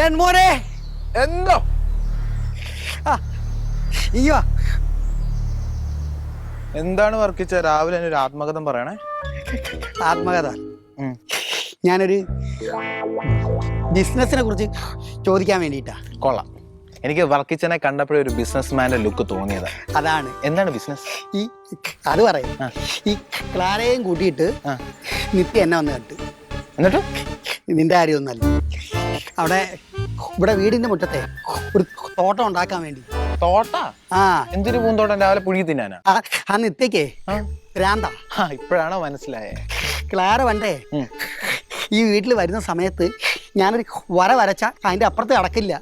കിരൺ മോനെ എന്തോ ഇയ്യോ എന്താണ് വർക്കിച്ച രാവിലെ ഒരു ആത്മകഥം പറയണേ? ആത്മകഥ ഞാനൊരു ബിസിനസിനെ കുറിച്ച് ചോദിക്കാൻ വേണ്ടിയിട്ടാ. കൊള്ളാം. എനിക്ക് വർക്കിച്ചനെ കണ്ടപ്പോഴേ ഒരു ബിസിനസ്മാന്റെ ലുക്ക് തോന്നിയതാ. അതാണ്. എന്താണ് ബിസിനസ്? ഈ അത് പറയും. ഈ ക്ലാരയും കൂട്ടിയിട്ട് നിത്യ എന്നെ വന്ന് കണ്ട്. എന്നിട്ട് നിന്റെ കാര്യമൊന്നല്ല, അവിടെ ഇവിടെ വീടിന്റെ മുറ്റത്തെ ഒരു തോട്ടം ഉണ്ടാക്കാൻ വേണ്ടി. തോട്ട? എന്തൊരു പൂന്തോട്ടം? രാവിലെ പുഴുകി തിന്നാനാ? ആ നിത്യക്കേ ഭ്രാന്താ. ഇപ്പോഴാണോ മനസ്സിലായേ? ക്ലാര പണ്ടേ ഈ വീട്ടിൽ വരുന്ന സമയത്ത് ഞാനൊരു വര വരച്ച അതിന്റെ അപ്പുറത്ത് കിടക്കില്ല.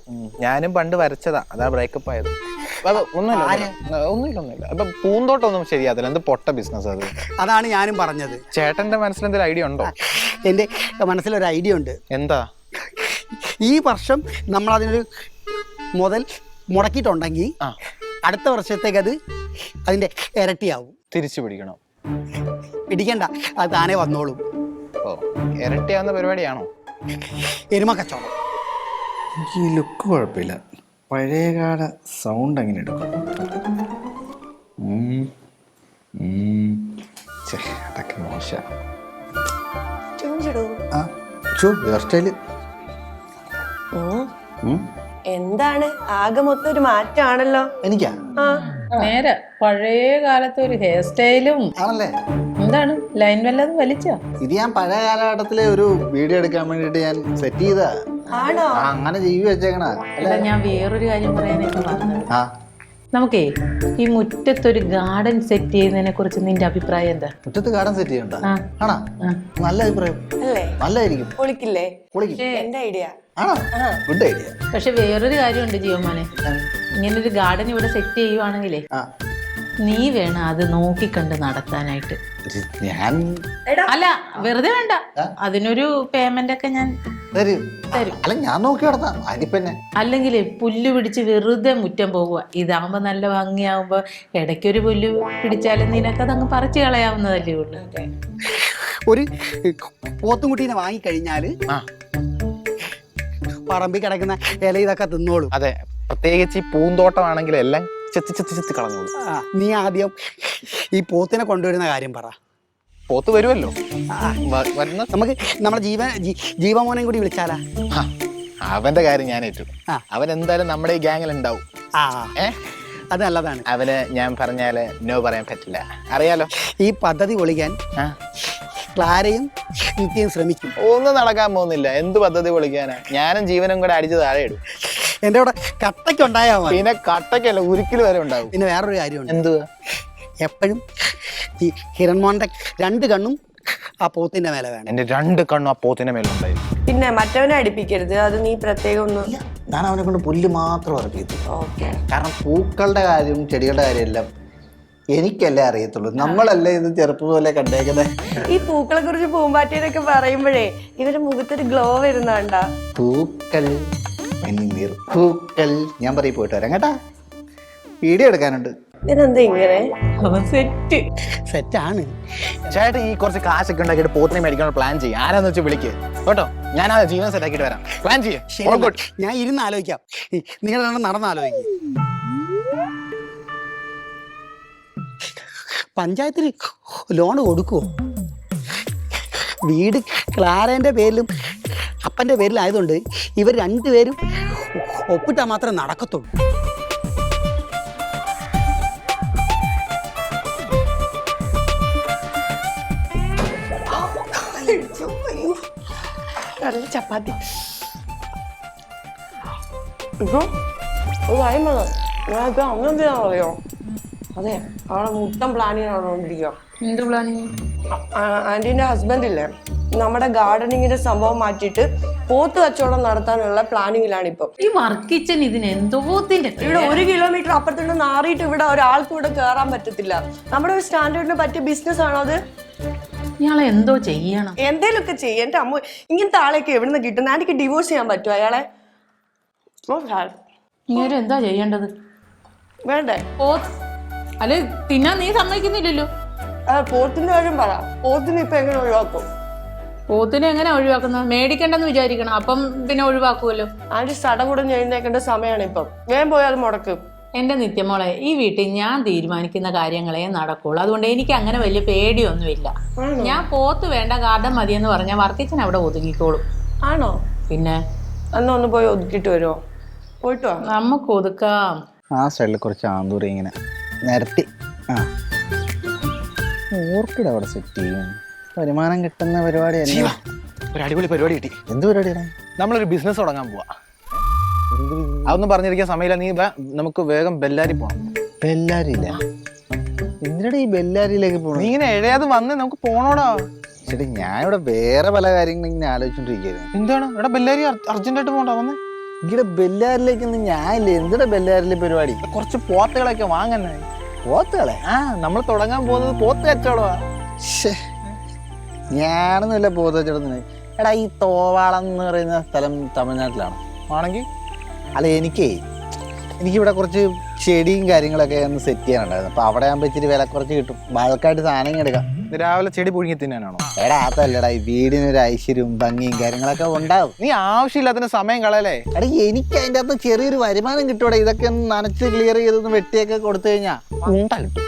ഞാനും പണ്ട് വരച്ചതാ, അതാ ബ്രേക്കപ്പ് ആയത്. ഒന്നുമില്ല. അപ്പൊ പൂന്തോട്ടം ഒന്നും ശരിയാത്തില്ല. എന്ത് പൊട്ട ബിസിനസ് അത്? അതാണ് ഞാനും പറഞ്ഞത്. ചേട്ടന്റെ മനസ്സിൽ എന്തെങ്കിലും ഐഡിയ ഉണ്ടോ? എന്റെ മനസ്സിലൊരു ഐഡിയ ഉണ്ട്. എന്താ? ഈ വർഷം നമ്മൾ അതിനൊരു മുതൽ മുടക്കിയിട്ടുണ്ടെങ്കിൽ അടുത്ത വർഷത്തേക്ക് അത് അതിന്റെ ഇരട്ടിയാവും. തിരിച്ചു പിടിക്കണം? പിടിക്കണ്ട, അത് താനേ വന്നോളും. ഓ, ഇരട്ടിയാവുന്ന പരിപാടിയാണോ? എരുമ കച്ചവടം. ഈ ലുക്ക് കുഴപ്പമില്ല, പഴയകാല സൗണ്ട് എങ്ങനെ എടുക്കും? അതൊക്കെ മോശം. ഹെയർ സ്റ്റൈല് എന്താണ്? ആകെ മൊത്തം ഒരു മാറ്റമാണല്ലോ. എനിക്കാ നേരെ പഴയ കാലത്തെ ഒരു ഹെയർ സ്റ്റൈലും ആണല്ലേ? എന്താണ് ലൈൻ വല്ലതും വലിച്ചോ? ഇത് ഞാൻ പഴയ കാലഘട്ടത്തിലെ ഒരു വീഡിയോ എടുക്കാൻ വേണ്ടിട്ട് ഞാൻ സെറ്റ് ചെയ്താ. ആണോ? അങ്ങനെ ജീവി വെച്ചേക്കണ. ഞാൻ വേറൊരു കാര്യം പറയാനായിട്ട് പറഞ്ഞത്, നമുക്കേ ഈ മുറ്റത്തൊരു ഗാർഡൻ സെറ്റ് ചെയ്യുന്നതിനെ കുറിച്ച് നിന്റെ അഭിപ്രായം എന്താ? മുറ്റത്ത് ഗാർഡൻ സെറ്റ് ചെയ്യണ്ട? ആണോ? നല്ല അഭിപ്രായം. നല്ലതായിരിക്കും. പൊളിക്കില്ലേ? പൊളിക്കും. എന്റെ ഐഡിയ. Good idea. പക്ഷെ വേറൊരു കാര്യമുണ്ട് ജിയോമോനെ, ഇങ്ങനൊരു ഗാർഡൻ ഇവിടെ സെറ്റ് ചെയ്യുവാണെങ്കിലേ നീ വേണം അത് നോക്കിക്കണ്ട് നടത്താനായിട്ട്. ഞാൻ അല്ല, വെറുതെ വേണ്ട, അതിനൊരു പേയ്മെന്റ് ഒക്കെ ഞാൻ തരും. അല്ല, ഞാൻ നോക്കി നടത്താം. അതിപ്പന്നെ അല്ലെങ്കിൽ പുല്ല് പിടിച്ച് വെറുതെ മുറ്റം പോകുക. ഇതാകുമ്പോ നല്ല ഭംഗിയാവുമ്പോ ഇടയ്ക്കൊരു പുല്ല് പിടിച്ചാലും നിനക്കത് അങ്ങ് പറിച്ചു കളയാവുന്നതല്ലേ ഉള്ളൂ. ഒരു പോത്തുംകുട്ടീനെ വാങ്ങിക്കഴിഞ്ഞാല് പറമ്പിൽ കിടക്കുന്ന ഇല ഇതൊക്കെ തിന്നോളും. അതെ, പ്രത്യേകിച്ച് ഈ പൂന്തോട്ടമാണെങ്കിൽ എല്ലാം ചെത്തി കളഞ്ഞോളൂ. നീ ആദ്യം ഈ പോത്തിനെ കൊണ്ടുവരുന്ന കാര്യം പറ. പോത്ത് വരുമല്ലോ. നമുക്ക് നമ്മുടെ ജീവമോനെയും കൂടി വിളിച്ചാലാ? അവന്റെ കാര്യം ഞാൻ ഏറ്റു. അവൻ എന്തായാലും നമ്മുടെ ഈ ഗ്യാങ്ങിൽ ഉണ്ടാവും. അത് നല്ലതാണ്. അവന് ഞാൻ പറഞ്ഞാല് നോ പറയാൻ പറ്റില്ല, അറിയാലോ. ഈ പദ്ധതി പൊളിക്കാൻ ക്ലാരയും നിത്യയും ശ്രമിക്കും. ഒന്നും നടക്കാൻ പോകുന്നില്ല. എന്ത് പദ്ധതി പൊളിക്കാനാ? ഞാനും ജീവനും കൂടെ അടിച്ച് താഴെ ഇടും. എന്റെ കൂടെ കട്ടയ്ക്കുണ്ടായാ മതി. പിന്നെ കട്ടയ്ക്കല്ല, ഉരുക്കിൽ വരെ ഉണ്ടാവും. പിന്നെ വേറൊരു കാര്യമുണ്ട്. എന്തുവാ? എപ്പോഴും ഈ കിരൺമോന്റെ 2 കണ്ണും ആ പോത്തിന്റെ മേലെ വേണം. എന്റെ 2 കണ്ണും ആ പോത്തിന്റെ മേലുണ്ടായി. പിന്നെ മറ്റവനെ അടുപ്പിക്കരുത്, അത് നീ പ്രത്യേകം ഒന്നും. ഞാൻ അവനെ കൊണ്ട് പുല്ല് മാത്രം ഇറക്കിയത്. ഓക്കെ. കാരണം പൂക്കളുടെ കാര്യം ചെടികളുടെ കാര്യം എല്ലാം എനിക്കല്ലേ അറിയത്തുള്ളൂ. നമ്മളല്ലേ ഇത് ചെറുപ്പം പോലെ കണ്ടേക്കുന്നത്. ഈ പൂക്കളെ കുറിച്ച് പൂമ്പാറ്റേനൊക്കെ പറയുമ്പോഴേ ഇവരുടെ മുഖത്തൊരു ഗ്ലോ വരുന്നുണ്ടാ. പൂക്കൾ പൂക്കൾ ഞാൻ പറയും. പോയിട്ട് വരാം കേട്ടാ, വീഡിയോ എടുക്കാനുണ്ട്. ഇതെന്താ ഇങ്ങനെ? സെറ്റാണ് ചേട്ടൻ. ഈ കുറച്ച് കാശൊക്കെ ഉണ്ടാക്കിയിട്ട് പോത്തിനെ മേടിക്കാനുള്ള പ്ലാൻ ചെയ്യും. ആരാന്ന് വെച്ചാൽ വിളിക്ക് കേട്ടോ. ഞാൻ ആ ജീവൻ സെറ്റ് ആക്കിയിട്ട് വരാം. പ്ലാൻ ചെയ്യാം. ഞാൻ ഇരുന്ന് ആലോചിക്കാം, നിങ്ങൾ നടന്നാലോചിക്കും. പഞ്ചായത്തിൽ ലോൺ കൊടുക്കുമോ? വീട് ക്ലാരേൻ്റെ പേരിലും അപ്പൻ്റെ പേരിലായതുകൊണ്ട് ഇവർ 2 പേരും ഒപ്പിട്ടാൽ മാത്രമേ നടക്കത്തുള്ളൂ. ചപ്പാത്തി ഇപ്പൊ ഒരു കാര്യം പറഞ്ഞു. ഞാൻ ഇപ്പൊ അങ്ങനെന്തിനാ അറിയോ? അതെ, അവളെ മൊത്തം പ്ലാനിങ് നടന്നുകൊണ്ടിരിക്കുക. എന്ത് പ്ലാനിങ്? ആന്റീന്റെ ഹസ്ബൻഡ് ഇല്ലേ, നമ്മുടെ ഗാർഡനിങ്ങിന്റെ സംഭവം മാറ്റിയിട്ട് പോത്ത് കച്ചവടം നടത്താനുള്ള പ്ലാനിങ്ങിലാണ് ഇപ്പൊ. ഈ വർക്ക് കിച്ചൺ ഇതിന് എന്തോത്തിന്റെ ഇവിടെ 1 കിലോമീറ്റർ അപ്പുറത്തുണ്ട് നാറിയിട്ട് ഇവിടെ ഒരാൾക്ക് ഇവിടെ കയറാൻ പറ്റത്തില്ല. നമ്മുടെ ഒരു സ്റ്റാൻഡേർഡിന് പറ്റിയ ബിസിനസ് ആണോ അത്? ഇയാളെ എന്തോ ചെയ്യണം, എന്തേലൊക്കെ ചെയ്യും. എന്റെ അമ്മ ഇങ്ങനത്തെ ആളെയൊക്കെ എവിടുന്ന് കിട്ടുന്ന? എനിക്ക് ഡിവോഴ്സ് ചെയ്യാൻ പറ്റുമോ അയാളെ? ഇങ്ങനെ എന്താ ചെയ്യേണ്ടത്? വേണ്ടേ? അല്ലെ തിന്നാൻ നീ സമ്മതിക്കുന്നില്ലല്ലോ. പോത്തിന്റെ കാര്യം പറ. പോത്തിന് ഇപ്പൊ എങ്ങനെ ഒഴിവാക്കും? പോത്തിനെ എങ്ങനെ ഒഴിവാക്കുന്നത്? മേടിക്കണ്ടെന്ന് വിചാരിക്കണം, അപ്പം പിന്നെ ഒഴിവാക്കുമല്ലോ. ആന്റി സടകുടം എഴുന്നേക്കേണ്ട സമയമാണ് ഇപ്പം. വേഗം പോയി അത് മുടക്ക്. എൻ്റെ നിത്യമോളെ, ഈ വീട്ടിൽ ഞാൻ തീരുമാനിക്കുന്ന കാര്യങ്ങളെ നടക്കുള്ളൂ. അതുകൊണ്ട് എനിക്ക് അങ്ങനെ വലിയ പേടിയൊന്നുമില്ല. ഞാൻ പോത്ത് വേണ്ട ഗാർഡൻ മതിയെന്ന് പറഞ്ഞാൽ വർക്കിച്ചൻ അവിടെ ഒതുങ്ങിക്കോളും. ആണോ? പിന്നെ ഒന്ന് പോയി ഒതുക്കിട്ട് വരുമോ? പോയിട്ടോ? നമുക്ക് ഒതുക്കാം. ആ സൈഡിൽ കുറച്ച് ആന്തൂറി ഇങ്ങനെ നിരത്തി. ആ ഓർക്കിഡ് അവിടെ സെറ്റ് ചെയ്യും. വരുമാനം കിട്ടുന്ന പരിപാടി അല്ല. ഒരു അടിപൊളി പരിപാടി കിട്ടി. എന്ത് പരിപാടിയാണ്? നമ്മളൊരു ബിസിനസ് തുടങ്ങാൻ പോവാ. അതൊന്നും പറഞ്ഞിരിക്കാൻ സമയമില്ല. നീ നമുക്ക് വേഗം ബെല്ലാരി പോണം. ബെല്ലാരിയില്ല? എന്തിനാണ് ഈ ബെല്ലാരിയിലേക്ക് പോകണം? നീ ഇങ്ങനെ എഴയാതെ വന്ന് നമുക്ക് പോണോടാ. ചേട്ടാ ഞാനിവിടെ വേറെ പല കാര്യങ്ങളും ഇങ്ങനെ ആലോചിച്ചോണ്ടിരിക്കുന്നു. എന്താണ് ഇവിടെ ബെല്ലാരി അർജന്റായിട്ട് പോകണ്ട വന്ന്? ഇവിടെ ബെല്ലാരിലേക്കൊന്നും ഞാനില്ല. എന്തിനാ ബെല്ലാരിലെ പരിപാടി? കുറച്ച് പോത്തുകളൊക്കെ വാങ്ങുന്നേ. പോത്തുകളെ? ആ, നമ്മൾ തുടങ്ങാൻ പോകുന്നത് പോത്ത് കച്ചവടമാ. ഞാനൊന്നുമില്ല പോത്ത് കച്ചവടത്തിന്. എടാ ഈ തോവാളം എന്ന് പറയുന്ന സ്ഥലം തമിഴ്നാട്ടിലാണ് ആണെങ്കിൽ? അല്ല എനിക്കിവിടെ കുറച്ച് ചെടിയും കാര്യങ്ങളൊക്കെ ഒന്ന് സെറ്റ് ചെയ്യാനുണ്ടായിരുന്നു. അപ്പൊ അവിടെ ആകുമ്പോൾ ഇച്ചിരി വില കുറച്ച് കിട്ടും. ബൾക്കായിട്ട് സാധനം എടുക്കാം. രാവിലെ ചെടി പുഴുങ്ങി തിന്നാനാണോ? എടാ അതല്ലടാ, ഈ വീടിനൊരു ഐശ്വര്യവും ഭംഗിയും കാര്യങ്ങളൊക്കെ ഉണ്ടാവും. നീ ആവശ്യമില്ലാത്തതിന് സമയം കളയല്ലേ? എടാ എനിക്ക് അതിൻ്റെ അകത്ത് ചെറിയൊരു വരുമാനം കിട്ടൂടെ. ഇതൊക്കെ ഒന്ന് നനച്ച് ക്ലിയർ ചെയ്തൊന്ന് വെട്ടിയൊക്കെ കൊടുത്തു കഴിഞ്ഞാൽ ഉണ്ടാ കിട്ടും.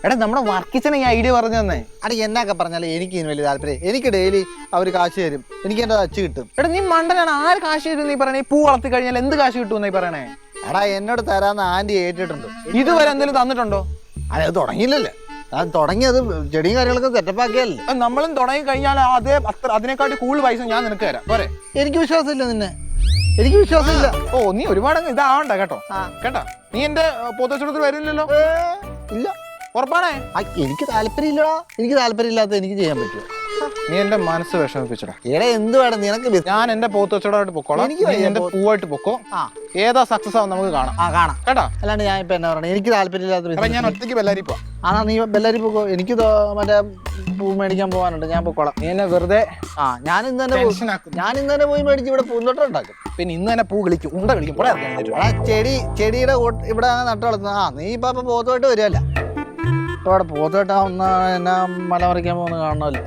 എടാ നമ്മുടെ വർക്കിച്ചനെ ഈ ഐഡിയ പറഞ്ഞു തന്നെ. എടാ എന്നൊക്കെ പറഞ്ഞാലും എനിക്ക് ഇതിന് വലിയ താല്പര്യം. എനിക്ക് ഡെയിലി അവർ കാശ് തരും, എനിക്ക് എൻ്റെ അച്ച് കിട്ടും. എടാ നീ മണ്ടനാണ്. ആര് കാശ് കിട്ടും നീ പറയണേ? പൂ വളർത്തി കഴിഞ്ഞാൽ എന്ത് കാശ് കിട്ടും നീ പറയണേ? എടാ എന്നോട് തരാന്ന് ആൻറ്റി ഏറ്റിട്ടുണ്ട്. ഇതുവരെ എന്തെങ്കിലും തന്നിട്ടുണ്ടോ? അത് തുടങ്ങിയില്ലല്ലേ. ഞാൻ തുടങ്ങിയത് ചെടിയും കാര്യങ്ങളൊക്കെ സെറ്റപ്പ് ആക്കിയല്ലേ. നമ്മളും തുടങ്ങി കഴിഞ്ഞാൽ അതിനെക്കാട്ടി കൂടുതൽ പൈസ ഞാൻ നിനക്ക് തരാം. പോരെ? എനിക്ക് വിശ്വാസമില്ല നിന്നെ. എനിക്ക് വിശ്വാസമില്ല. ഓ നീ ഒരുപാട് ഇതാവണ്ട കേട്ടോ. കേട്ടോ, നീ എന്റെ പോത്തച്ചവടത്തിൽ വരില്ലല്ലോ? ഇല്ല. ഉറപ്പാണേ? എനിക്ക് താല്പര്യമില്ലടാ. എനിക്ക് താല്പര്യമില്ലാത്ത എനിക്ക് ചെയ്യാൻ പറ്റുമോ? നീ എന്റെ മനസ്സ് വിഷമിപ്പിച്ചടാ. എടാ എന്ത് വേണം നിനക്ക്? ഞാൻ എന്റെ പോത്തച്ചവടമായിട്ട് പൊക്കോളാം. എനിക്ക് എന്റെ പൂവായിട്ട് പൊക്കോ. ഏതാ സക്സസ് ആവും നമുക്ക് കാണാം. കാണാം കേട്ടോ? അല്ലാണ്ട് ഞാൻ ഇപ്പൊ എന്നാ പറയണേ, എനിക്ക് താല്പര്യമില്ലാത്ത. അപ്പൊ ഞാൻ ഒറ്റയ്ക്ക് ബെല്ലാരി പോവാം. നീ ബെല്ലാരി പോക്കോ. എനിക്ക് മറ്റേ പൂ മേടിക്കാൻ പോകാനുണ്ട്. ഞാൻ പൊക്കോളാം. നീ എന്നെ വെറുതെ ഞാൻ ഇന്ന് തന്നെ പോയി മേടിച്ച് ഇവിടെ പൂന്തോട്ടം ഉണ്ടാക്കും. പിന്നെ ഇന്ന് തന്നെ പൂ കളിക്കും, ഉണ്ട കളിക്കും. ചെടിയുടെ ഇവിടെ നട്ടു വളർത്തുന്ന. നീ ഇപ്പൊ പോത്തോട്ട് വരുമല്ല. ഇപ്പൊ അവിടെ പോത്തോട്ട് ഒന്ന് എന്നാ മല മറിക്കാൻ പോകുന്ന കാണണമല്ലോ.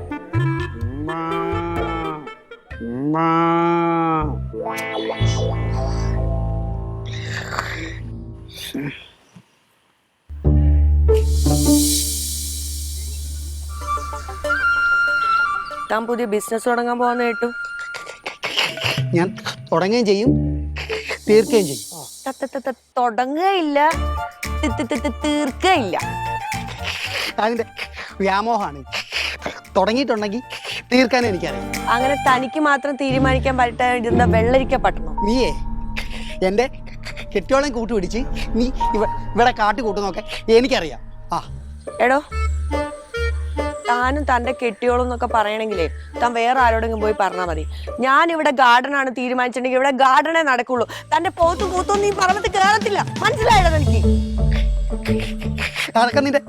താൻ പുതിയ ബിസിനസ് തുടങ്ങാൻ പോകാന്ന് കേട്ടു. ഞാൻ തുടങ്ങുകയും ചെയ്യും, തീർക്കുകയും ചെയ്യും. തുടങ്ങുകയില്ല, തീർക്കുകയില്ല. അതിന്റെ വ്യാമോഹമാണ്. തുടങ്ങിയിട്ടുണ്ടെങ്കിൽ തീർക്കാൻ എനിക്കറിയാം. അങ്ങനെ തനിക്ക് മാത്രം തീരുമാനിക്കാൻ പറ്റാ വെള്ളരിക്ക പട്ടണം. നീയേ എൻ്റെ കെട്ടിയോളം കൂട്ടുപിടിച്ച് നീ ഇവിടെ കാട്ടി കൂട്ടുന്നൊക്കെ എനിക്കറിയാം. എടോ, താനും തന്റെ കെട്ടിയോളും എന്നൊക്കെ പറയണെങ്കിലേ താൻ വേറെ ആരോടെങ്കിലും പോയി പറഞ്ഞാൽ മതി. ഞാൻ ഇവിടെ ഗാർഡൻ ആണ് തീരുമാനിച്ചിട്ടുണ്ടെങ്കിൽ ഇവിടെ ഗാർഡനേ നടക്കുള്ളൂ. തന്റെ പോത്തും കൂത്തും നീ പറമ്പത്ത് കയറത്തില്ല. മനസ്സിലായല്ലോ എനിക്ക്? അതൊക്കെ നിന്റെ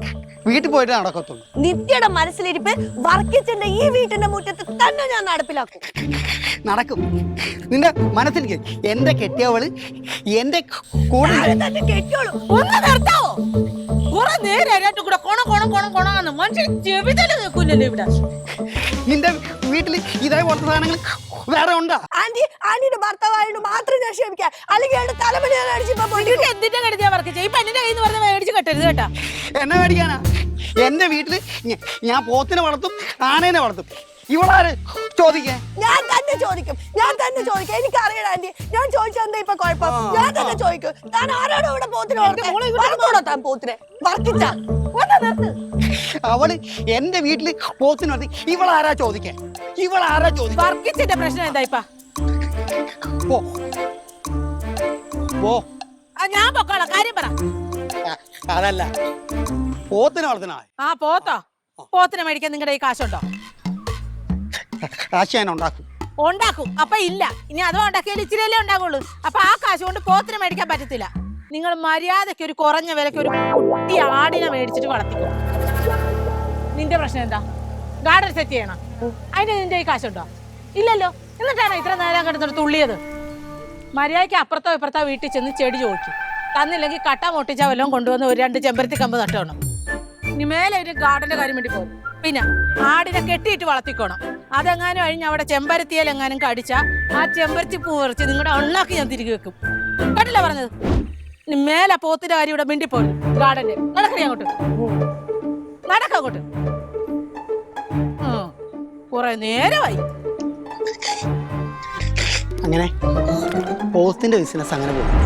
വീട്ടിൽ പോയിട്ട് നടക്കത്തുള്ളൂ. നിത്യയുടെ മനസ്സിലിരിപ്പ് വർക്കിച്ചന്റെ ഈ വീട്ടിന്റെ മുറ്റത്ത് തന്നെ ഞാൻ നടപ്പിലാക്കും. നടക്കും. നിന്റെ മനസ്സിലേക്ക് എന്റെ കെട്ടിയവള് എന്റെ കൂടെ കെട്ടിയോളൂ. ഒന്ന് നിർത്താവോ? കുറെ നേരം കൂടെ കൊണന്ന് മനുഷ്യൻ ചെവിതല നിൽക്കില്ലല്ലോ ഇവിടെ. നിന്റെ വീട്ടിൽ ഇതേപോലത്തെ സാധനങ്ങൾ വേറെ ഉണ്ടാ? ആന്റിയുടെ ഭർത്താവായിട്ട് മാത്രം ഞാൻ ക്ഷമിക്കാം. അല്ലെങ്കിൽ എന്തിന്റെ കരുതിയാ വർക്ക് ചെയ്യും? പെണ്ണിന്റെ കയ്യിൽ നിന്ന് പറഞ്ഞ മേടിച്ച് കെട്ടരുത് കേട്ടാ. എന്നെ മേടിക്കാനാ? എന്റെ വീട്ടില് ഞാൻ പോത്തിനെ വളർത്തും, ആനേനെ വളർത്തും. ഇവളാര് ചോദിക്കാൻ? ഞാൻ തന്നെ ചോദിക്കും. എനിക്ക് അറിയണം ആന്റി. ഞാൻ ചോദിച്ചാൽ എന്താ ഇപ്പൊ കുഴപ്പം? ഞാൻ തന്നെ ചോദിക്കും. താൻ ആരാണോ ഇവിടെ പോത്തിനെ വളർത്തുന്നോ? താൻ പോത്തിനെ വർക്കിച്ച അവള് എന്റെ വീട്ടില് പോത്തിനെ വളർത്തി. ഇവളാരാ ചോദിക്കാൻ? വർക്കിച്ചിന്റെ പ്രശ്നം എന്താ ഇപ്പൊ? ഞാൻ പൊക്കോളാം, കാര്യം പറ. അതല്ല, പോത്തിനെ വളർത്തണ. പോത്തിനെ മേടിക്കാൻ നിങ്ങളുടെ ഈ കാശുണ്ടോ? കാശ് ഞാൻ ഉണ്ടാക്കും. അപ്പൊ ഇല്ല. ഇനി അതും ഉണ്ടാക്കിയാൽ ഇച്ചിരിയല്ലേ ഉണ്ടാകുള്ളൂ. അപ്പൊ ആ കാശ് കൊണ്ട് പോത്തിനെ മേടിക്കാൻ പറ്റത്തില്ല. നിങ്ങൾ മര്യാദയ്ക്ക് ഒരു കുറഞ്ഞ വിലക്ക് ഒരു കുട്ടി ആടിനെ മേടിച്ചിട്ട് വളർത്തിക്കോ. നിന്റെ പ്രശ്നം എന്താ? ഗാർഡൻ സെറ്റ് ചെയ്യണം. അതിന് നിന്റെ ഈ കാശുണ്ടോ? ഇല്ലല്ലോ. എന്നിട്ടാണ് ഇത്ര നേരം കിടന്നിട്ട് തുള്ളിയത്. മര്യാദയ്ക്ക് അപ്പുറത്തോ ഇപ്പുറത്തോ വീട്ടിൽ ചെന്ന് ചെടി ചോദിക്കും. തന്നില്ലെങ്കിൽ കട്ട പൊട്ടിച്ച വല്ലതും കൊണ്ടുവന്ന് ഒരു 2 ചെമ്പരത്തി കമ്പ് നട്ടോണം. ഇനി മേലെ ഒരു ഗാർഡന്റെ കാര്യം വേണ്ടി പോകും. പിന്നെ ആടിനെ കെട്ടിയിട്ട് വളർത്തിക്കോണം. അതെങ്ങാനും കഴിഞ്ഞ് അവിടെ ചെമ്പരത്തിയിലെങ്ങാനും കടിച്ച ആ ചെമ്പരത്തി പൂ പറിച്ച് നിങ്ങളുടെ ഉണ്ണാക്കി ഞാൻ തിരികെ വെക്കും. കേട്ടില്ല പറഞ്ഞത്? ഇനി മേലെ പോത്തിന്റെ കാര്യം ഇവിടെ മിണ്ടിപ്പോലും ഗാർഡന്റെ. നടക്കണേ അങ്ങോട്ട്, നടക്കങ്ങോട്ട്. കുറെ നേരമായി. അങ്ങനെ പോത്തിന്റെ ബിസിനസ് അങ്ങനെ പോകും.